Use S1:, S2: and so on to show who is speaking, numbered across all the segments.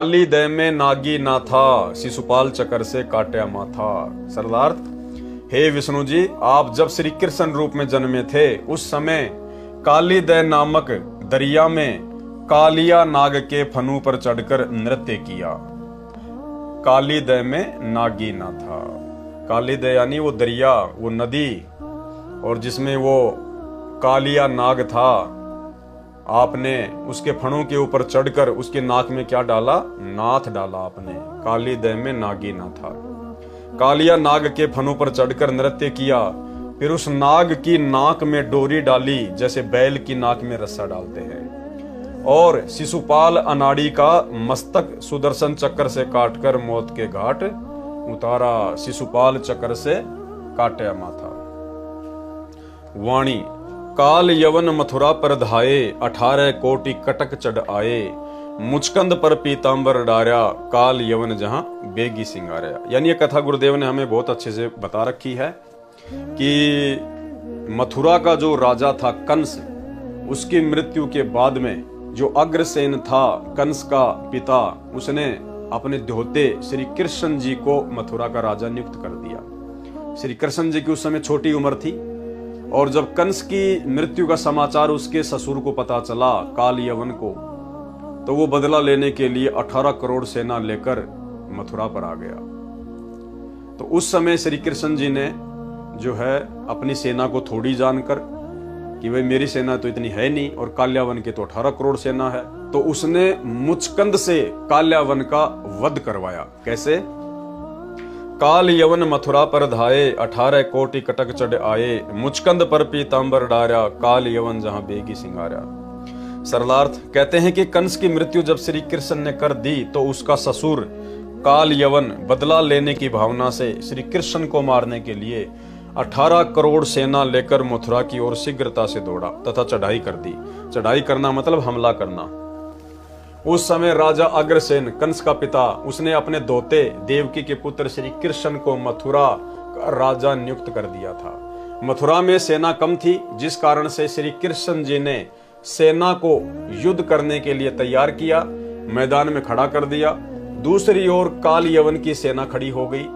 S1: काली दय में नागी ना था, शिशुपाल चक्र से काट्या माथा। सरदार्थ, हे विष्णु जी, आप जब श्री कृष्ण रूप में जन्मे थे उस समय काली दय नामक दरिया में कालिया नाग के फनू पर चढ़कर नृत्य किया। काली दय में नागी ना था। काली दय यानी वो दरिया, वो नदी, और जिसमें वो कालिया नाग था। आपने उसके फणों के ऊपर चढ़कर उसके नाक में क्या डाला? नाथ डाला आपने। काली दय में नागी ना था। कालिया नाग के फणों पर चढ़कर नृत्य किया। फिर उस नाग की नाक में डोरी डाली, जैसे बैल की नाक में रस्सा डालते हैं, और शिशुपाल अनाड़ी का मस्तक सुदर्शन चक्र से काटकर मौत के घाट उतारा। शिशुपाल चक्र से काट्या माथा। वाणी, काल यवन मथुरा पर धाये, 18 कोटि कटक चढ़ आए, मुचकंद पर पीतांबर डारा, काल यवन जहां बेगी सिंगारा। यानी ये कथा गुरुदेव ने हमें बहुत अच्छे से बता रखी है कि मथुरा का जो राजा था कंस, उसकी मृत्यु के बाद में जो अग्रसेन था, कंस का पिता, उसने अपने ध्योते श्री कृष्ण जी को मथुरा का राजा नियुक्त कर दिया। श्री कृष्ण जी की उस समय छोटी उम्र थी, और जब कंस की मृत्यु का समाचार उसके ससुर को पता चला, काल यवन को, तो वो बदला लेने के लिए 18 करोड़ सेना लेकर मथुरा पर आ गया। तो उस समय श्री कृष्ण जी ने जो है अपनी सेना को थोड़ी जानकर कि भाई मेरी सेना तो इतनी है नहीं और काल्यावन के तो 18 करोड़ सेना है, तो उसने मुचकंद से काल्यावन का वध करवाया। कैसे? काल यवन मथुरा पर धाये, 18 कोटि कटक चढ़ आए, मुचकंद पर पीतांबर डारा, काल यवन जहां बेगी सिंगारा। सरलार्थ, कहते हैं कि कंस की मृत्यु जब श्री कृष्ण ने कर दी तो उसका ससुर काल यवन बदला लेने की भावना से श्री कृष्ण को मारने के लिए 18 करोड़ सेना लेकर मथुरा की ओर शीघ्रता से दौड़ा तथा चढ़ाई कर दी। चढ़ाई करना मतलब हमला करना। उस समय राजा अग्रसेन, कंस का पिता, उसने अपने दोते देवकी के पुत्र श्री कृष्ण को मथुरा का राजा नियुक्त कर दिया था। मथुरा में सेना कम थी, जिस कारण से श्री कृष्ण जी ने सेना को युद्ध करने के लिए तैयार किया, मैदान में खड़ा कर दिया। दूसरी ओर काल यवन की सेना खड़ी हो गई।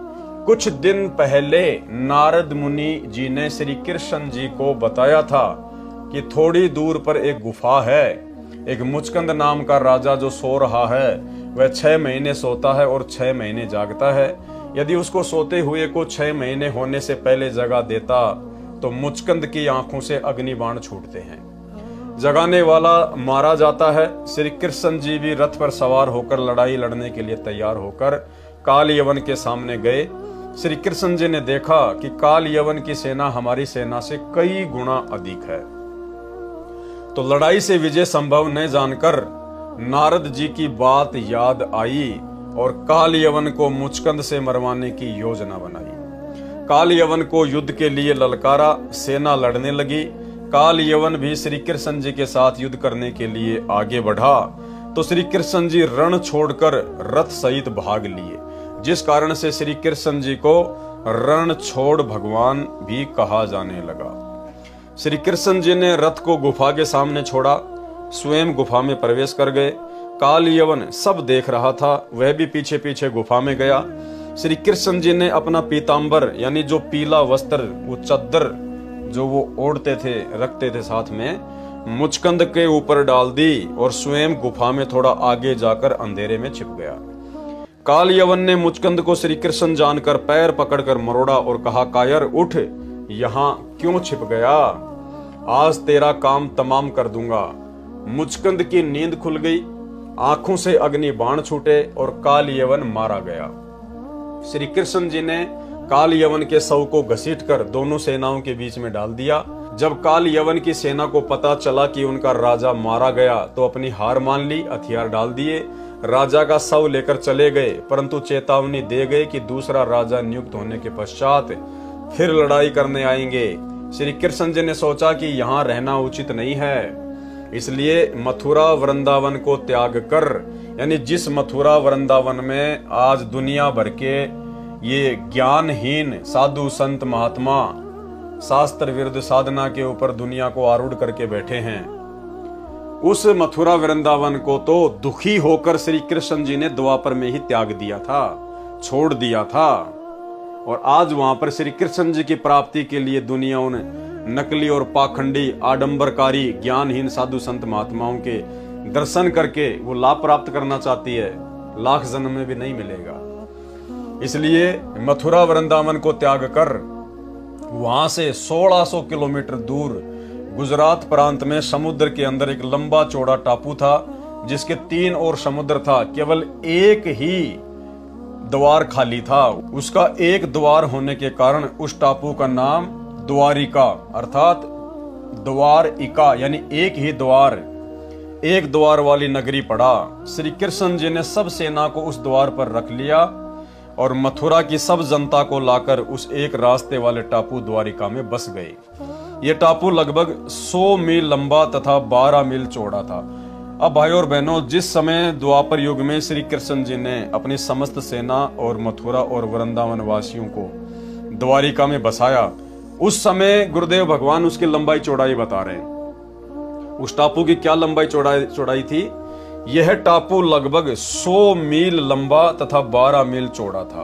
S1: कुछ दिन पहले नारद मुनि जी ने श्री कृष्ण जी को बताया था कि थोड़ी दूर पर एक गुफा है, एक मुचकंद नाम का राजा जो सो रहा है, वह 6 महीने सोता है और 6 महीने जागता है। यदि उसको सोते हुए को 6 महीने होने से पहले जगा देता तो मुचकंद की आंखों से अग्नि बाण छूटते हैं। जगाने वाला मारा जाता है। श्री कृष्ण जी भी रथ पर सवार होकर लड़ाई लड़ने के लिए तैयार होकर काल यवन के सामने गए। श्री कृष्ण जी ने देखा कि काल यवन की सेना हमारी सेना से कई गुना अधिक है, तो लड़ाई से विजय संभव न जानकर नारद जी की बात याद आई और काल यवन को मुचकंद से मरवाने की योजना बनाई। काल यवन को युद्ध के लिए ललकारा, सेना लड़ने लगी। काल यवन भी श्री कृष्ण जी के साथ युद्ध करने के लिए आगे बढ़ा, तो श्री कृष्ण जी रण छोड़कर रथ सहित भाग लिए, जिस कारण से श्री कृष्ण जी को रण छोड़ भगवान भी कहा जाने लगा। श्री कृष्ण जी ने रथ को गुफा के सामने छोड़ा, स्वयं गुफा में प्रवेश कर गए। काल यवन सब देख रहा था, वह भी पीछे पीछे गुफा में गया। श्री कृष्ण जी ने अपना पीतांबर यानी जो पीला वस्त्र, वो चद्दर जो वो ओढ़ते थे, रखते थे साथ में, मुचकंद के ऊपर डाल दी और स्वयं गुफा में थोड़ा आगे जाकर अंधेरे में छिप गया। काल यवन ने मुचकंद को श्री कृष्ण जानकर पैर पकड़कर मरोड़ा और कहा, कायर उठ, यहां क्यों छिप गया? आज तेरा काम तमाम कर दूंगा। मुचकंद की नींद खुल गई, आंखों से अग्नि बाण छूटे और काल यवन मारा गया। श्री कृष्ण जी ने काल यवन के शव को घसीटकर दोनों सेनाओं के बीच में डाल दिया। जब काल यवन की सेना को पता चला कि उनका राजा मारा गया तो अपनी हार मान ली, हथियार डाल दिए, राजा का शव लेकर चले गए, परंतु चेतावनी दे गए कि दूसरा राजा नियुक्त होने के पश्चात फिर लड़ाई करने आएंगे। श्री कृष्ण जी ने सोचा कि यहाँ रहना उचित नहीं है, इसलिए मथुरा वृंदावन को त्याग कर, यानी जिस मथुरा वृंदावन में आज दुनिया भर के ये ज्ञानहीन साधु संत महात्मा शास्त्र विरुद्ध साधना के ऊपर दुनिया को आरूढ़ करके बैठे हैं, उस मथुरा वृंदावन को तो दुखी होकर श्री कृष्ण जी ने द्वापर में ही त्याग दिया था, छोड़ दिया था। और आज वहां पर श्री कृष्ण जी की प्राप्ति के लिए दुनिया उन नकली और पाखंडी आडंबरकारी ज्ञानहीन साधु संत महात्माओं के दर्शन करके वो लाभ प्राप्त करना चाहती है, लाख जन्म में भी नहीं मिलेगा। इसलिए मथुरा वृंदावन को त्याग कर वहां से 1600 किलोमीटर दूर गुजरात प्रांत में समुद्र के अंदर एक लंबा चौड़ा टापू था, जिसके 3 ओर समुद्र था, केवल एक ही द्वार खाली था। उसका एक द्वार होने के कारण उस टापू का नाम द्वारिका अर्थात द्वारिका यानी एक ही द्वार, एक द्वार वाली नगरी पड़ा। श्री कृष्ण जी ने सब सेना को उस द्वार पर रख लिया और मथुरा की सब जनता को लाकर उस एक रास्ते वाले टापू द्वारिका में बस गए। यह टापू लगभग 100 मील लंबा तथा 12 मील चौड़ा था। अब भाई और बहनों, जिस समय द्वापर युग में श्री कृष्ण जी ने अपनी समस्त सेना और मथुरा और वृंदावन वासियों को द्वारिका में बसाया, उस समय गुरुदेव भगवान उसकी लंबाई चौड़ाई बता रहे हैं। उस टापू की क्या लंबाई चौड़ाई थी? यह टापू लगभग 100 मील लंबा तथा 12 मील चौड़ा था।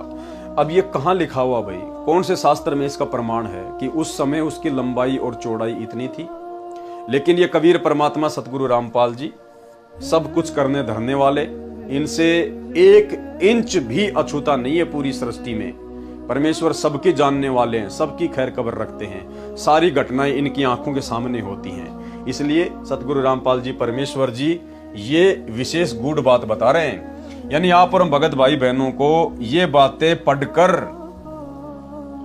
S1: अब ये कहां लिखा हुआ भाई? कौन से शास्त्र में इसका प्रमाण है कि उस समय उसकी लंबाई और चौड़ाई इतनी थी? लेकिन ये कबीर परमात्मा सतगुरु रामपाल जी सब कुछ करने धरने वाले, इनसे 1 इंच भी अछूता नहीं है पूरी सृष्टि में। परमेश्वर सबकी जानने वाले हैं, सबकी खैर खबर रखते हैं, सारी घटनाएं इनकी आंखों के सामने होती हैं। इसलिए सतगुरु रामपाल जी परमेश्वर जी ये विशेष गूढ़ बात बता रहे हैं। यानी आप और भगत भाई बहनों को ये बातें पढ़कर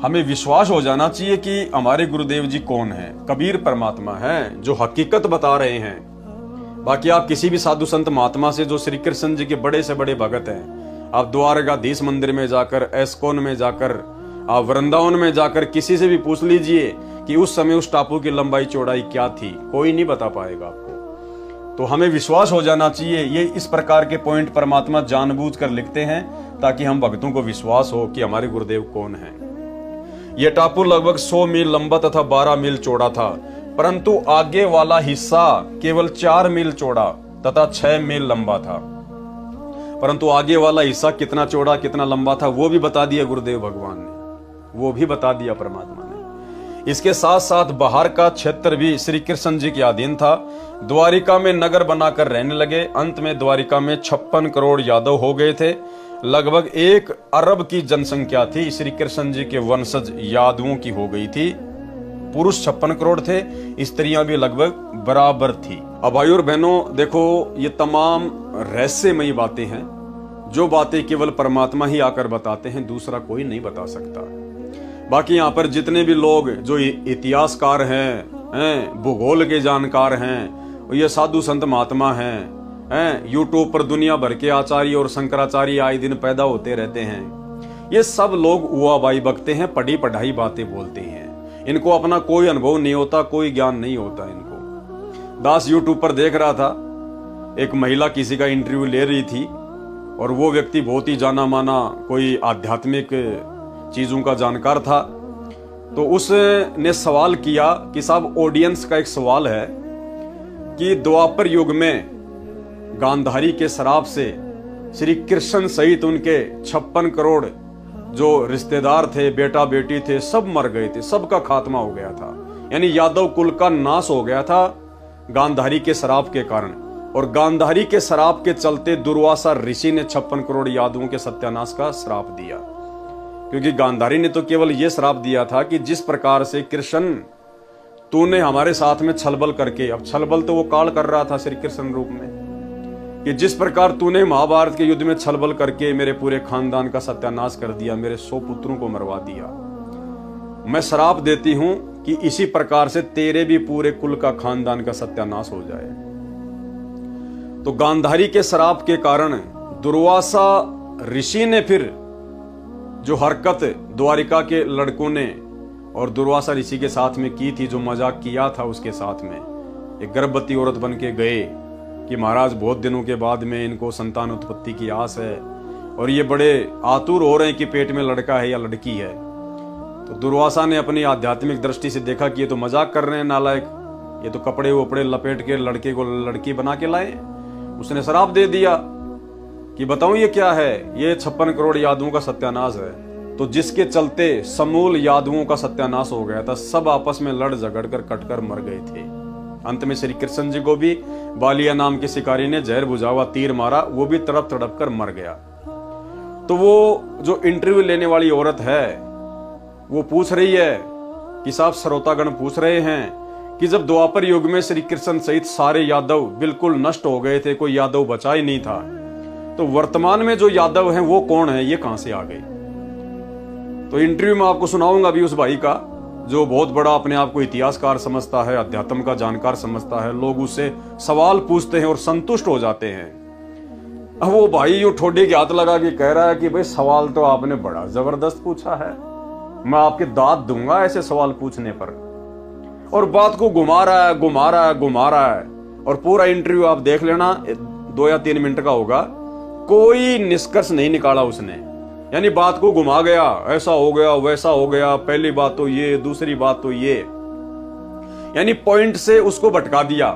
S1: हमें विश्वास हो जाना चाहिए कि हमारे गुरुदेव जी कौन हैं, कबीर परमात्मा हैं जो हकीकत बता रहे हैं। बाकी आप किसी भी साधु संत महात्मा से जो श्री कृष्ण जी के बड़े से बड़े भगत हैं, आप द्वारकाधीश मंदिर में जाकर, एस्कॉन में जाकर, आप वृंदावन में जाकर किसी से भी पूछ लीजिए कि उस समय उस टापू की लंबाई चौड़ाई क्या थी, कोई नहीं बता पाएगा आपको। तो हमें विश्वास हो जाना चाहिए। ये इस प्रकार के पॉइंट परमात्मा जानबूझकर लिखते हैं ताकि हम भक्तों को विश्वास हो कि हमारे गुरुदेव कौन हैं। यह टापू लगभग 100 मील लंबा तथा 12 मील चौड़ा था, परंतु आगे वाला हिस्सा केवल 4 मील चौड़ा तथा 6 मील लंबा था। परंतु आगे वाला हिस्सा कितना चौड़ा कितना लंबा था वो भी बता दिया गुरुदेव भगवान ने, वो भी बता दिया परमात्मा ने। इसके साथ साथ बाहर का क्षेत्र भी श्री कृष्ण जी के अधीन था। द्वारिका में नगर बनाकर रहने लगे। अंत में द्वारिका में 56 करोड़ यादव हो गए थे। लगभग 1 अरब की जनसंख्या थी श्री कृष्ण जी के वंशज यादवों की हो गई थी। पुरुष 56 करोड़ थे, स्त्रियां भी लगभग बराबर थी। अब भाई और बहनों देखो, ये तमाम रहस्यमयी बातें हैं, जो बातें केवल परमात्मा ही आकर बताते हैं, दूसरा कोई नहीं बता सकता। बाकी यहाँ पर जितने भी लोग जो इतिहासकार हैं, भूगोल के जानकार हैं, ये साधु संत महात्मा हैं, यूट्यूब पर दुनिया भर के आचार्य और शंकराचार्य आए दिन पैदा होते रहते हैं। ये सब लोग हुआ बाई बकते हैं, पढ़ी पढ़ाई बातें बोलते हैं। इनको अपना कोई अनुभव नहीं होता, कोई ज्ञान नहीं होता इनको। दास यूट्यूब पर देख रहा था, एक महिला किसी का इंटरव्यू ले रही थी और वो व्यक्ति बहुत ही जाना माना कोई आध्यात्मिक चीजों का जानकार था। तो उसने सवाल किया कि साहब, ऑडियंस का एक सवाल है कि द्वापर युग में गांधारी के श्राप से श्री कृष्ण सहित उनके 56 करोड़ जो रिश्तेदार थे, बेटा बेटी थे, सब मर गए थे, सबका खात्मा हो गया था। यानी यादव कुल का नाश हो गया था गांधारी के श्राप के कारण। और गांधारी के श्राप के चलते दुर्वासा ऋषि ने 56 करोड़ यादवों के सत्यानाश का श्राप दिया। क्योंकि गांधारी ने तो केवल यह श्राप दिया था कि जिस प्रकार से कृष्ण तूने हमारे साथ में छलबल करके, अब छलबल तो वो काल कर रहा था श्री कृष्ण रूप में, कि जिस प्रकार तूने महाभारत के युद्ध में छलबल करके मेरे पूरे खानदान का सत्यानाश कर दिया, मेरे 100 पुत्रों को मरवा दिया, मैं श्राप देती हूं कि इसी प्रकार से तेरे भी पूरे कुल का खानदान का सत्यानाश हो जाए। तो गांधारी के श्राप के कारण दुर्वासा ऋषि ने फिर जो हरकत द्वारिका के लड़कों ने और दुर्वासा ऋषि के साथ में की थी, जो मजाक किया था उसके साथ में, एक गर्भवती औरत बन के गए कि महाराज बहुत दिनों के बाद में इनको संतान उत्पत्ति की आस है और ये बड़े आतुर हो रहे हैं कि पेट में लड़का है या लड़की है। तो दुर्वासा ने अपनी आध्यात्मिक दृष्टि से देखा कि ये तो मजाक कर रहे हैं नालायक, ये तो कपड़े वपड़े लपेट के लड़के को लड़की बना के लाए। उसने श्राप दे दिया कि बताऊं ये क्या है, ये 56 करोड़ यादवों का सत्यानाश है। तो जिसके चलते समूल यादवों का सत्यानाश हो गया था, सब आपस में लड़ झगड़ कर कटकर मर गए थे। अंत में श्री कृष्ण जी को भी बालिया नाम के शिकारी ने जहर बुझा हुआ तीर मारा, वो भी तड़प तड़प कर मर गया। तो वो जो इंटरव्यू लेने वाली औरत है वो पूछ रही है कि साहब श्रोतागण पूछ रहे हैं कि जब द्वापर युग में श्री कृष्ण सहित सारे यादव बिल्कुल नष्ट हो गए थे, कोई यादव बचा ही नहीं था, तो वर्तमान में जो यादव हैं वो कौन है, ये कहां से आ गए। तो इंटरव्यू में आपको सुनाऊंगा अभी उस भाई का जो बहुत बड़ा अपने आप को इतिहासकार समझता है, अध्यात्म का जानकार समझता है। लोग उससे सवाल पूछते हैं और संतुष्ट हो जाते हैं। अब वो भाई यूं ठोडी के हाथ लगा के कह रहा है कि भाई सवाल तो आपने बड़ा जबरदस्त पूछा है, मैं आपके दांत दूंगा ऐसे सवाल पूछने पर। और बात को घुमा रहा है घुमा रहा है घुमा रहा है, और पूरा इंटरव्यू आप देख लेना, 2 या 3 मिनट का होगा, कोई निष्कर्ष नहीं निकाला उसने। यानी बात को घुमा गया, ऐसा हो गया वैसा हो गया, पहली बात तो ये, दूसरी बात तो ये, यानी पॉइंट से उसको भटका दिया।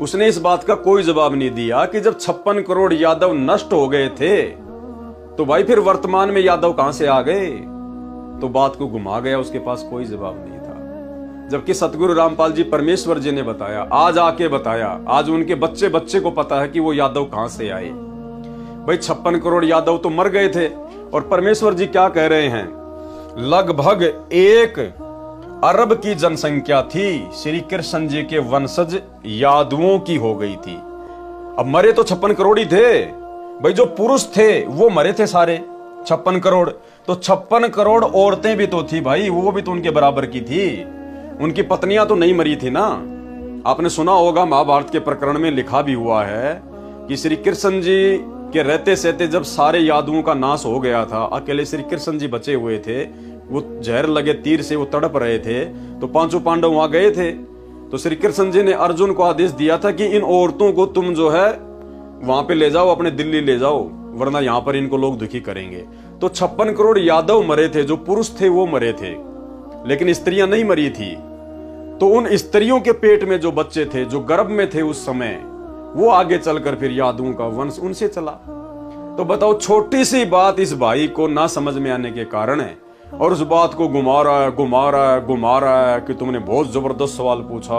S1: उसने इस बात का कोई जवाब नहीं दिया कि जब 56 करोड़ यादव नष्ट हो गए थे तो भाई फिर वर्तमान में यादव कहां से आ गए। तो बात को घुमा गया, उसके पास कोई जवाब नहीं था। जबकि सतगुरु रामपाल जी परमेश्वर जी ने बताया, आज आके बताया, आज उनके बच्चे बच्चे को पता है कि वो यादव कहां से आए। भाई 56 करोड़ यादव तो मर गए थे, और परमेश्वर जी क्या कह रहे हैं, लगभग 1 अरब की जनसंख्या थी श्री कृष्ण जी के वंशज यादवों की हो गई थी। अब मरे तो 56 करोड़ ही थे भाई, जो पुरुष थे वो मरे थे सारे 56 करोड़। तो 56 करोड़ औरतें भी तो थी भाई, वो भी तो उनके बराबर की थी, उनकी पत्नियां तो नहीं मरी थी ना। आपने सुना होगा महाभारत के प्रकरण में लिखा भी हुआ है कि श्री कृष्ण जी के रहते सहते जब सारे यादवों का नाश हो गया था, अकेले श्री कृष्ण जी बचे हुए थे, वो जहर लगे तीर से वो तड़प रहे थे, तो 5 पांडव वहां गए थे। तो श्री कृष्ण जी ने अर्जुन को आदेश दिया था कि इन औरतों को तुम जो है वहां पे ले जाओ, अपने दिल्ली ले जाओ, वरना यहां पर इनको लोग दुखी करेंगे। तो 56 करोड़ यादव मरे थे, जो पुरुष थे वो मरे थे, लेकिन स्त्रियां नहीं मरी थी। तो उन स्त्रियों के पेट में जो बच्चे थे, जो गर्भ में थे उस समय, वो आगे चलकर फिर यादवों का वंश उनसे चला। तो बताओ, छोटी सी बात इस भाई को ना समझ में आने के कारण है, और उस बात को घुमा रहा है घुमा रहा है घुमा रहा है कि तुमने बहुत जबरदस्त सवाल पूछा,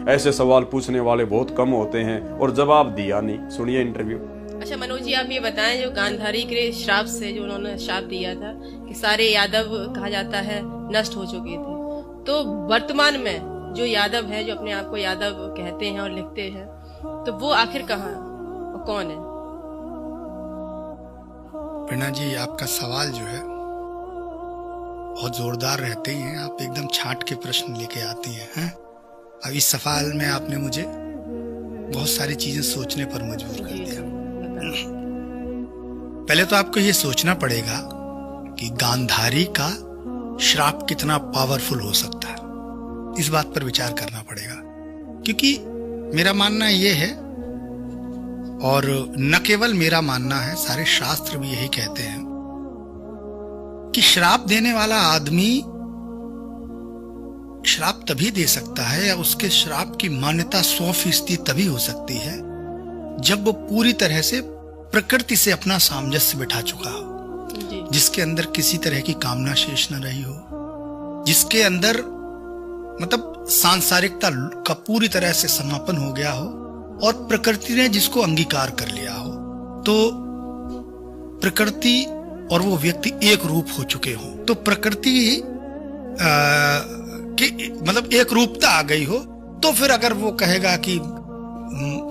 S1: ऐसे सवाल पूछने वाले बहुत कम होते हैं, और जवाब दिया नहीं। सुनिए इंटरव्यू।
S2: अच्छा मनोज जी, आप ये बताएं, जो गांधारी के श्राप से जो उन्होंने श्राप दिया था कि सारे यादव कहा जाता है नष्ट हो चुके थे, तो वर्तमान में जो यादव है, जो अपने आप को यादव कहते हैं और लिखते हैं, तो वो आखिर कहाँ और कौन है?
S3: प्रेरणा जी, आपका सवाल जो है बहुत जोरदार रहते ही हैं, आप एकदम छांट के प्रश्न लेके आती हैं। अब इस सवाल में आपने मुझे बहुत सारी चीजें सोचने पर मजबूर कर दिया। पहले तो आपको ये सोचना पड़ेगा कि गांधारी का श्राप कितना पावरफुल हो सकता है, इस बात पर विचार करना पड़ेगा। क्योंकि मेरा मानना ये है, और न केवल मेरा मानना है, सारे शास्त्र भी यही कहते हैं कि श्राप देने वाला आदमी श्राप तभी दे सकता है, या उसके श्राप की मान्यता 100% तभी हो सकती है जब वो पूरी तरह से प्रकृति से अपना सामंजस्य बिठा चुका हो, जिसके अंदर किसी तरह की कामना शेष न रही हो, जिसके अंदर मतलब सांसारिकता का पूरी तरह से समापन हो गया हो, और प्रकृति ने जिसको अंगीकार कर लिया हो। तो प्रकृति और वो व्यक्ति एक रूप हो चुके हो, तो प्रकृति की मतलब एक रूपता आ गई हो। तो फिर अगर वो कहेगा कि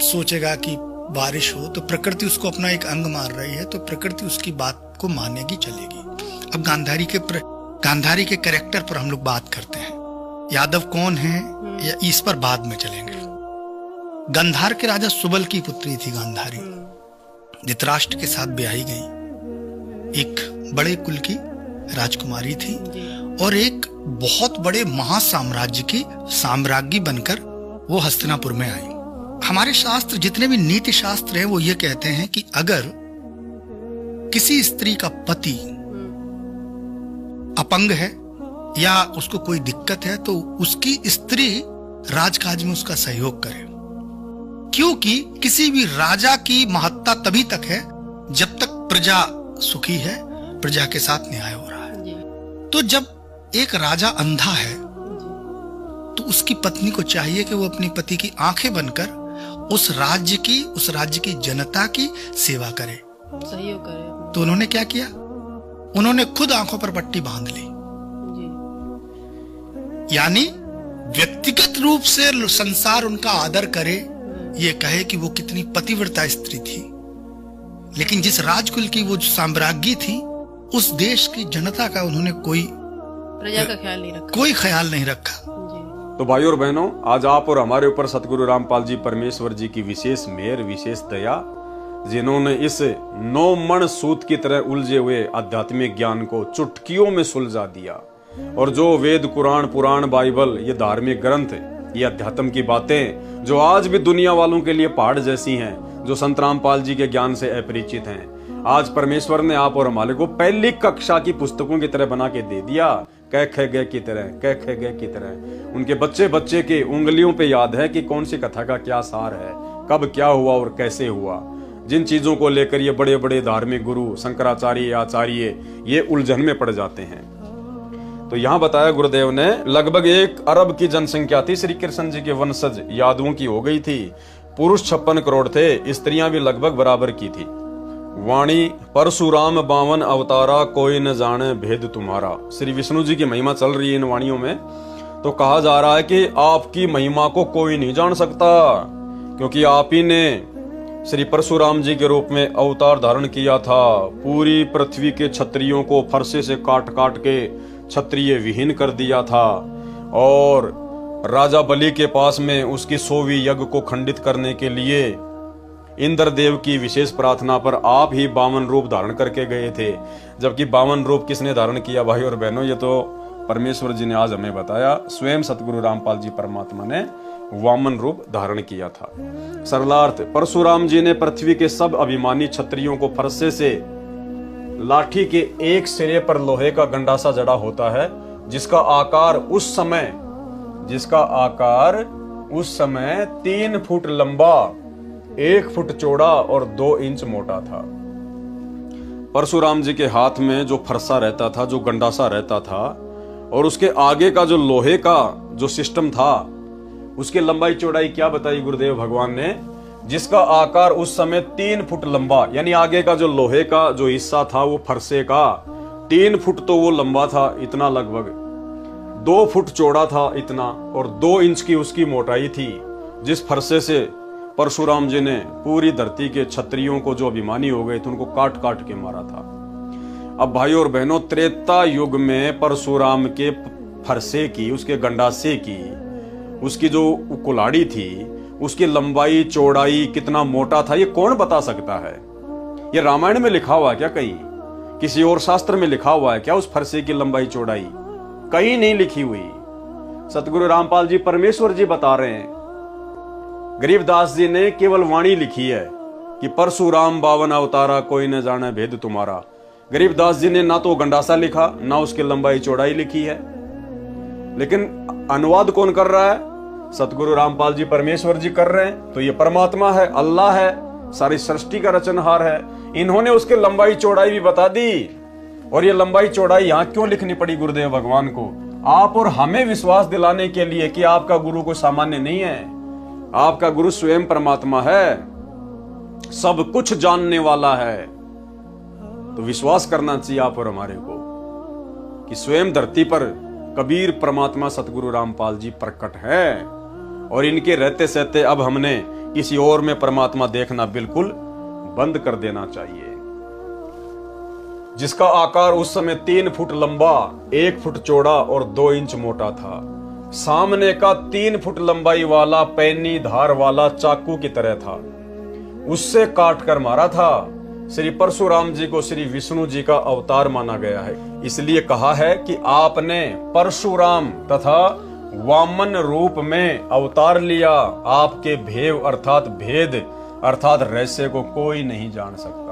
S3: सोचेगा कि बारिश हो, तो प्रकृति उसको अपना एक अंग मान रही है, तो प्रकृति उसकी बात को मानेगी, चलेगी। अब गांधारी के कैरेक्टर पर हम लोग बात करते हैं, यादव कौन है या इस पर बाद में चलेंगे। गंधार के राजा सुबल की पुत्री थी गांधारी, धृतराष्ट्र के साथ ब्याही गई, एक बड़े कुल की राजकुमारी थी, और एक बहुत बड़े महासाम्राज्य की साम्राज्ञी बनकर वो हस्तिनापुर में आई। हमारे शास्त्र, जितने भी नीति शास्त्र हैं, वो ये कहते हैं कि अगर किसी स्त्री का पति अपंग है या उसको कोई दिक्कत है, तो उसकी स्त्री राजकाज में उसका सहयोग करे, क्योंकि किसी भी राजा की महत्ता तभी तक है जब तक प्रजा सुखी है, प्रजा के साथ न्याय हो रहा है। तो जब एक राजा अंधा है तो उसकी पत्नी को चाहिए कि वो अपनी पति की आंखें बनकर उस राज्य की जनता की सेवा करे,
S2: सहयोग करे।
S3: तो उन्होंने क्या किया? उन्होंने खुद आंखों पर पट्टी बांध ली। यानी व्यक्तिगत रूप से संसार उनका आदर करे, ये कहे कि वो कितनी पतिव्रता स्त्री थी, लेकिन जिस राजकुल की वो साम्राज्ञी थी, उस देश की जनता का उन्होंने
S2: प्रजा का ख्याल नहीं रखा,
S3: कोई ख्याल नहीं रखा।
S1: तो भाइयों और बहनों, आज आप और हमारे ऊपर सतगुरु रामपाल जी परमेश्वर जी की विशेष मेहर, विशेष दया, जिन्होंने इस 9 मण सूत की तरह उलझे हुए आध्यात्मिक ज्ञान को चुटकियों में सुलझा दिया। और जो वेद, कुरान, पुराण, बाइबल, ये धार्मिक ग्रंथ, ये अध्यात्म की बातें जो आज भी दुनिया वालों के लिए पहाड़ जैसी हैं, जो संत रामपाल जी के ज्ञान से अपरिचित हैं, आज परमेश्वर ने आप और हमारे को पहली कक्षा की पुस्तकों की तरह बना के दे दिया। कह खे गए की तरह उनके बच्चे बच्चे के उंगलियों पे याद है कि कौन सी कथा का क्या सार है, कब क्या हुआ और कैसे हुआ। जिन चीजों को लेकर ये बड़े बड़े धार्मिक गुरु, शंकराचार्य, आचार्य ये उलझन में पड़ जाते हैं। तो यहाँ बताया गुरुदेव ने, लगभग 1 अरब की जनसंख्या थी। श्री कृष्ण जी के वंशज यादवों की हो गई थी। पुरुष 56 करोड़ थे, स्त्रियां भी लगभग बराबर की थी। वाणी परशुराम 52 अवतारा, कोई न जाने भेद तुम्हारा। श्री विष्णु जी की महिमा चल रही है इन वाणियों में। तो कहा जा रहा है कि आपकी महिमा को कोई नहीं जान सकता, क्योंकि आप ही ने श्री परशुराम जी के रूप में अवतार धारण किया था। पूरी पृथ्वी के क्षत्रियों को फरसे से काट काट के क्षत्रिय विहीन कर दिया था। और राजा बलि के पास में उसकी 100वीं यज्ञ को खंडित करने के लिए इंद्रदेव की विशेष प्रार्थना पर आप ही 52 रूप धारण करके गए थे। जबकि 52 रूप किसने धारण किया भाई और बहनों? ये तो परमेश्वर जी ने आज हमें बताया। स्वयं सतगुरु रामपाल जी परमात्मा ने वामन रूप धारण किया था। सरलार्थ, परशुराम जी ने पृथ्वी के सब अभिमानी क्षत्रियों को फरसे से लाठी के एक सिरे पर लोहे का गंडासा जड़ा होता है, जिसका आकार उस समय 3 फुट लंबा, 1 फुट चौड़ा और 2 इंच मोटा था। परशुराम जी के हाथ में जो फरसा रहता था, जो गंडासा रहता था, और उसके आगे का जो लोहे का जो सिस्टम था, उसकी लंबाई चौड़ाई क्या बताई गुरुदेव भगवान ने? जिसका आकार उस समय 3 फुट लंबा, यानी आगे का जो लोहे का जो हिस्सा था वो फरसे का 3 फुट तो वो लंबा था, इतना लगभग 2 फुट चौड़ा था इतना, और 2 इंच की उसकी मोटाई थी। जिस फरसे से परशुराम जी ने पूरी धरती के क्षत्रियों को जो अभिमानी हो गए थे उनको काट काट के मारा था। अब भाइयों और बहनों, त्रेता युग में परशुराम के फरसे की, उसके गंडासे की, उसकी जो कुल्हाड़ी थी, उसकी लंबाई चौड़ाई कितना मोटा था, ये कौन बता सकता है? ये रामायण में लिखा हुआ है क्या? कहीं किसी और शास्त्र में लिखा हुआ है क्या उस फरसे की लंबाई चौड़ाई? कहीं नहीं लिखी हुई। सतगुरु रामपाल जी परमेश्वर जी बता रहे हैं। गरीबदास जी ने केवल वाणी लिखी है कि परशुराम 52 अवतारा, कोई न जाने भेद तुम्हारा। गरीबदास जी ने ना तो गंडासा लिखा, ना उसकी लंबाई चौड़ाई लिखी है। लेकिन अनुवाद कौन कर रहा है? सतगुरु रामपाल जी परमेश्वर जी कर रहे हैं। तो ये परमात्मा है, अल्लाह है, सारी सृष्टि का रचनहार है। इन्होंने उसकी लंबाई चौड़ाई भी बता दी। और ये लंबाई चौड़ाई यहाँ क्यों लिखनी पड़ी गुरुदेव भगवान को? आप और हमें विश्वास दिलाने के लिए कि आपका गुरु कोई सामान्य नहीं है, आपका गुरु स्वयं परमात्मा है, सब कुछ जानने वाला है। तो विश्वास करना चाहिए आप और हमारे को कि स्वयं धरती पर कबीर परमात्मा सतगुरु रामपाल जी प्रकट है। और इनके रहते सहते अब हमने किसी और में परमात्मा देखना बिल्कुल बंद कर देना चाहिए। जिसका आकार उस समय 3 फुट लंबा, 1 फुट चौड़ा और 2 इंच मोटा था। सामने का 3 फुट लंबाई वाला पैनी धार वाला चाकू की तरह था, उससे काट कर मारा था। श्री परशुराम जी को श्री विष्णु जी का अवतार माना गया है। इसलिए कहा है कि आपने परशुराम तथा वामन रूप में अवतार लिया। आपके भेव अर्थात भेद अर्थात रहस्य को कोई नहीं जान सकता।